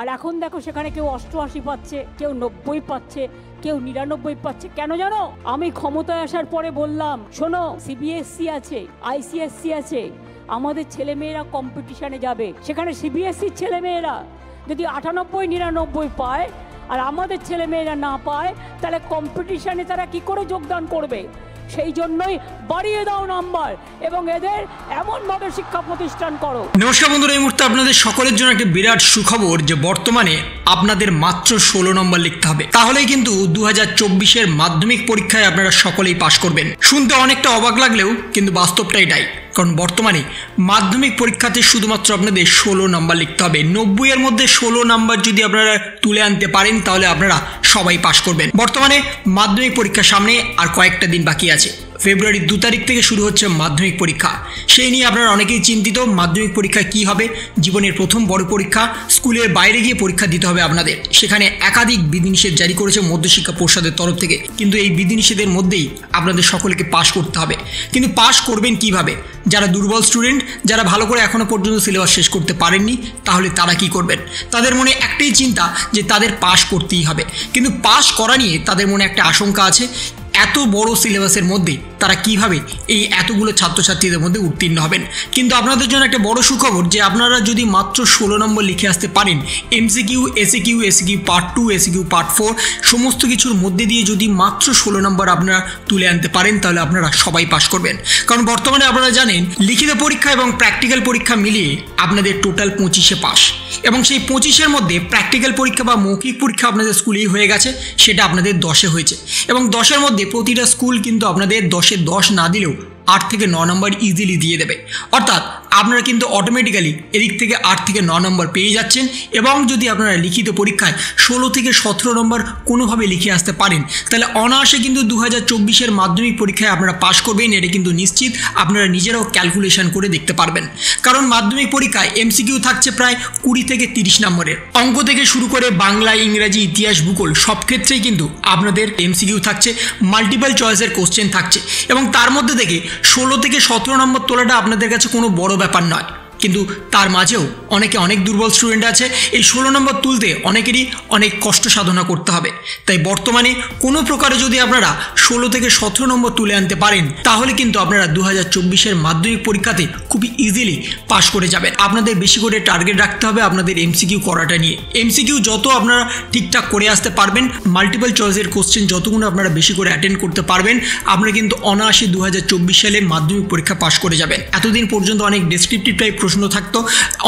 আর এখন দেখো সেখানে কেউ 88 পাচ্ছে, কেউ 90 পাচ্ছে, কেউ 99 পাচ্ছে। কেন জানো? আমি ক্ষমতায় আসার পরে বললাম, শোনো, সিবিএসসি আছে, আইসিএসসি আছে, আমাদের ছেলেমেয়েরা কম্পিটিশানে যাবে। সেখানে সিবিএসসির ছেলেমেয়েরা যদি 98, 99 পায় আর আমাদের ছেলেমেয়েরা না পায়, তাহলে কম্পিটিশানে তারা কি করে যোগদান করবে? সেই জন্যই বাড়িয়ে দাও নাম্বার এবং এদের এমনভাবে শিক্ষা প্রতিষ্ঠান করো। নমস্কার বন্ধুরা, এই মুহূর্তে আপনাদের সকলের জন্য একটা বিরাট সুখবর যে বর্তমানে আপনাদের মাত্র 16 নম্বর লিখতে হবে, তাহলেই কিন্তু 2024-এর মাধ্যমিক পরীক্ষায় আপনারা সকলেই পাশ করবেন। শুনতে অনেকটা অবাক লাগলেও কিন্তু বাস্তবটা এটাই, কারণ বর্তমানে মাধ্যমিক পরীক্ষাতে শুধুমাত্র আপনাদের 16 নাম্বার লিখতে হবে। 90-এর মধ্যে 16 নাম্বার যদি আপনারা তুলে আনতে পারেন তাহলে আপনারা সবাই পাশ করবেন। বর্তমানে মাধ্যমিক পরীক্ষার সামনে আর কয়েকটা দিন বাকি আছে। ফেব্রুয়ারির 2 তারিখ থেকে শুরু হচ্ছে মাধ্যমিক পরীক্ষা। সেই নিয়ে আপনারা অনেকেই চিন্তিত, মাধ্যমিক পরীক্ষা কি হবে, জীবনের প্রথম বড় পরীক্ষা, স্কুলের বাইরে গিয়ে পরীক্ষা দিতে হবে আপনাদের। সেখানে একাধিক বিধিনিষেধ জারি করেছে মধ্যশিক্ষা পর্ষদের তরফ থেকে, কিন্তু এই বিধিনিষেধের মধ্যেই আপনাদের সকলকে পাশ করতে হবে। কিন্তু পাশ করবেন কিভাবে? যারা দুর্বল স্টুডেন্ট, যারা ভালো করে এখনো পর্যন্ত সিলেবাস শেষ করতে পারেননি, তাহলে তারা কি করবেন? তাদের মনে একটাই চিন্তা যে তাদের পাশ করতেই হবে, কিন্তু পাশ করা নিয়ে তাদের মনে একটা আশঙ্কা আছে, এত বড় সিলেবাসের মধ্যে তারা কিভাবে এই এতগুলো ছাত্রছাত্রীদের মধ্যে উত্তীর্ণ হবেন। কিন্তু আপনাদের জন্য একটা বড় সুখবর যে আপনারা যদি মাত্র 16 নম্বর লিখে আসতে পারেন, MCQ, SCQ, SCQ part 2, SCQ part 4 সমস্ত কিছুর মধ্যে দিয়ে যদি মাত্র 16 নম্বর আপনারা তুলে আনতে পারেন, তাহলে আপনারা সবাই পাশ করবেন। কারণ বর্তমানে আপনারা জানেন লিখিত পরীক্ষা এবং প্র্যাকটিক্যাল পরীক্ষা মিলিয়ে আপনাদের টোটাল 25-এ পাস, এবং সেই 25-এর মধ্যে প্র্যাকটিক্যাল পরীক্ষা বা মৌখিক পরীক্ষা আপনাদের স্কুলেই হয়ে গেছে, সেটা আপনাদের 10-এ হয়েছে। এবং 10-এর মধ্যে প্রতিটা স্কুল কিন্তু আপনাদের 10-এ 10 না দিলেও 8 থেকে 9 নম্বর ইজিলি দিয়ে দেবে। অর্থাৎ আপনারা কিন্তু অটোমেটিক্যালি এদিক থেকে 8 থেকে 9 নম্বর পেয়ে যাচ্ছেন। এবং যদি আপনারা লিখিত পরীক্ষায় 16 থেকে 17 নম্বর কোনোভাবে লিখে আসতে পারেন, তাহলে অনায়াসে কিন্তু 2024-এর মাধ্যমিক পরীক্ষায় আপনারা পাশ করবেন, এটা কিন্তু নিশ্চিত। আপনারা নিজেরাও ক্যালকুলেশন করে দেখতে পারবেন, কারণ মাধ্যমিক পরীক্ষায় এমসিকিউ থাকছে প্রায় 20 থেকে 30 নম্বরের। অঙ্ক থেকে শুরু করে বাংলা, ইংরাজি, ইতিহাস, ভূগোল সব ক্ষেত্রেই কিন্তু আপনাদের এমসিকিউ থাকছে, মাল্টিপল চয়েসের কোশ্চেন থাকছে, এবং তার মধ্যে থেকে 16 থেকে 17 নম্বর তোলাটা আপনাদের কাছে কোনো বড় ব্যাপার নয়। কিন্তু তার মাঝেও অনেক দুর্বল স্টুডেন্ট আছে, এই 16 নম্বর তুলতে অনেকেরই অনেক কষ্ট সাধনা করতে হবে। তাই বর্তমানে কোনো প্রকারে যদি আপনারা 16 থেকে 17 নম্বর তুলে আনতে পারেন, তাহলে কিন্তু আপনারা 2024-এর মাধ্যমিক পরীক্ষাতে খুবই ইজিলি পাশ করে যাবেন। আপনাদের বেশি করে টার্গেট রাখতে হবে আপনাদের এমসিকিউ করাটা নিয়ে। এমসিকিউ যত আপনারা ঠিকঠাক করে আসতে পারবেন, মাল্টিপল চয়েসের কোশ্চেন যতগুলো আপনারা বেশি করে অ্যাটেন্ড করতে পারবেন, আপনারা কিন্তু অনায়াসে 2024 সালে মাধ্যমিক পরীক্ষা পাশ করে যাবেন। এতদিন পর্যন্ত অনেক ডেসক্রিপটিভ টাইপ প্রশ্ন থাকতো,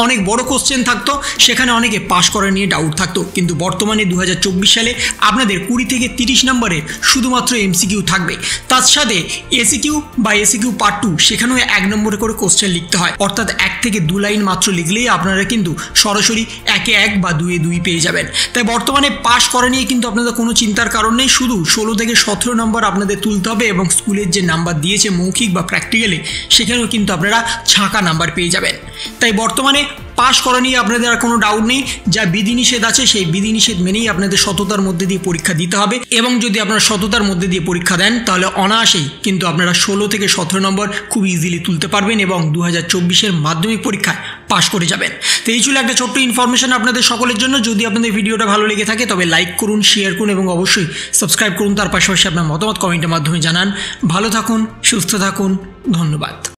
অনেক বড় কোশ্চেন থাকতো, সেখানে অনেকে পাশ করা নিয়ে ডাউট থাকতো। কিন্তু বর্তমানে 2024 সালে আপনাদের 20 থেকে 30 নম্বরে শুধুমাত্র এমসিকিউ থাকবে। তার সাথে এসিকিউ বা এসিকিউ পার্ট 2 সেখানেও 1 নম্বরে করে কোশ্চেন লিখতে হয়, অর্থাৎ 1 থেকে 2 লাইন মাত্র লিখলেই আপনারা কিন্তু সরাসরি 1-এ 1 বা 2-এ 2 পেয়ে যাবেন। তাই বর্তমানে পাশ করা নিয়ে কিন্তু আপনাদের কোনো চিন্তার কারণ নেই, শুধু 16 থেকে 17 নম্বর আপনাদের তুলতে হবে, এবং স্কুলের যে নাম্বার দিয়েছে মৌখিক বা প্র্যাকটিক্যালে সেখানেও কিন্তু আপনারা ছাঁকা নাম্বার পেয়ে যাবেন। তাই বর্তমানে পাশ করা নিয়ে আপনাদের আর কোনো ডাউট নেই। যা বিধিনিষেধ আছে সেই বিধিনিষেধ মেনেই আপনাদের সততার মধ্যে দিয়ে পরীক্ষা দিতে হবে, এবং যদি আপনারা সততার মধ্যে দিয়ে পরীক্ষা দেন তাহলে অনায়াসেই কিন্তু আপনারা 16 থেকে 17 নম্বর খুব ইজিলি তুলতে পারবেন এবং 2024-এর মাধ্যমিক পরীক্ষায় পাশ করে যাবেন। তো এই ছিল একটা ছোট্ট ইনফরমেশন আপনাদের সকলের জন্য। যদি আপনাদের ভিডিওটা ভালো লেগে থাকে তবে লাইক করুন, শেয়ার করুন এবং অবশ্যই সাবস্ক্রাইব করুন। তার পাশাপাশি আপনার মতামত কমেন্টের মাধ্যমে জানান। ভালো থাকুন, সুস্থ থাকুন, ধন্যবাদ।